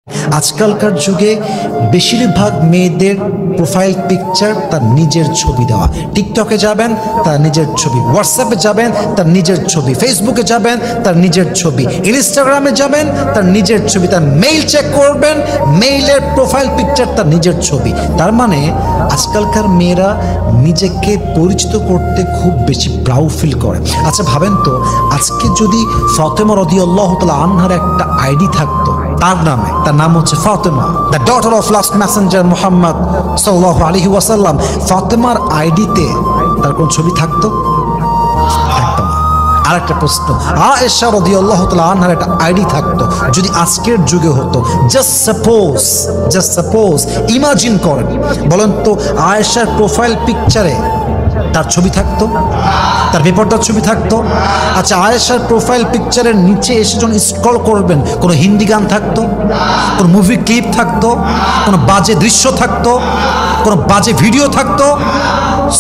আজকালকার যুগে বেশিরভাগ মেয়েদের প্রোফাইল পিকচার তার নিজের ছবি দেওয়া। টিকটকে যাবেন তার নিজের ছবি, হোয়াটসঅ্যাপে যাবেন তার নিজের ছবি, ফেসবুকে যাবেন তার নিজের ছবি, ইনস্টাগ্রামে যাবেন তার নিজের ছবি, তার মেইল চেক করবেন মেইলের প্রোফাইল পিকচার তার নিজের ছবি। তার মানে আজকালকার মেয়েরা নিজেকে পরিচিত করতে খুব বেশি প্রাউড ফিল করে। আচ্ছা ভাবেন তো, আজকে যদি ফাতেমা রাদিয়াল্লাহু তাআলা আনহার একটা আইডি থাকতো তার নামে, তার নাম হচ্ছে Fatema, the daughter of last Messenger Muhammad সাল্লাল্লাহু আলাইহি ওয়াসাল্লাম, ফাতেমার আইডিতে তার কোন ছবি থাকতো? থাকতো না। আরেকটা প্রশ্ন, আয়েশা রাদিয়াল্লাহু তাআলা আনহার একটা আইডি থাকতো, যদি আজকের যুগে হতো, জাস্ট সাপোজ ইমাজিন করেন, বলেন তো আয়েশার প্রোফাইল পিকচারে তার ছবি থাকতো? তার বেপরদার ছবি থাকতো? আচ্ছা, আয়েশার প্রোফাইল পিকচারের নিচে এসে যখন স্ক্রল করবেন, কোনো হিন্দি গান থাকতো, কোনো মুভি ক্লিপ থাকতো, কোনো বাজে দৃশ্য থাকতো, কোনো বাজে ভিডিও থাকতো?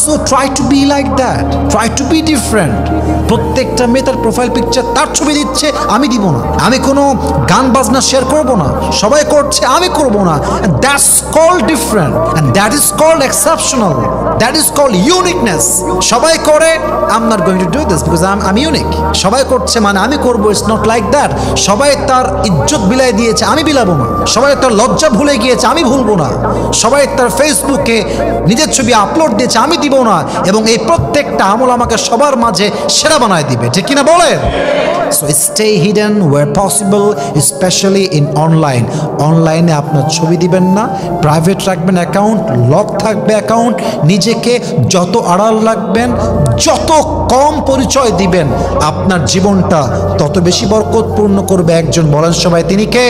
So try to be like that, try to B different. প্রত্যেকটা মেয়ে তার প্রোফাইল পিকচার তার ছবি দিচ্ছে, আমি দিব না। আমি কোনো গান বাজনা শেয়ার করব না, সবাই করছে আমি করব না। That's called different and that is called exceptional, that is called uniqueness. সবাই করে, I am not going to do this because I am unique. সবাই করছে মানে আমি করব, ইটস নট লাইক দ্যাট। সবাই তার ইজ্জত বিলাই দিয়েছে, আমি বিলাবো না। সবাই তার লজ্জা ভুলে গিয়েছে, আমি ভুলবো না। সবাই তার ফেসবুকে নিজের ছবি আপলোড দিয়েছে, আমি দিব না। এবং এই প্রত্যেকটা আমল আমাকে সবার মাঝে সেরা বানায় দিবে, ঠিক কিনা বলেন? So stay hidden where possible, specially in online. অনলাইনে আপনার ছবি দিবেন না, প্রাইভেট রাখবেন অ্যাকাউন্ট, লক থাকবে অ্যাকাউন্ট। নিজেকে যত আড়াল রাখবেন, যত কম পরিচয় দিবেন, আপনার জীবনটা তত বেশি বরকতপূর্ণ করবে একজন। বলেন সবাই, তিনি কে?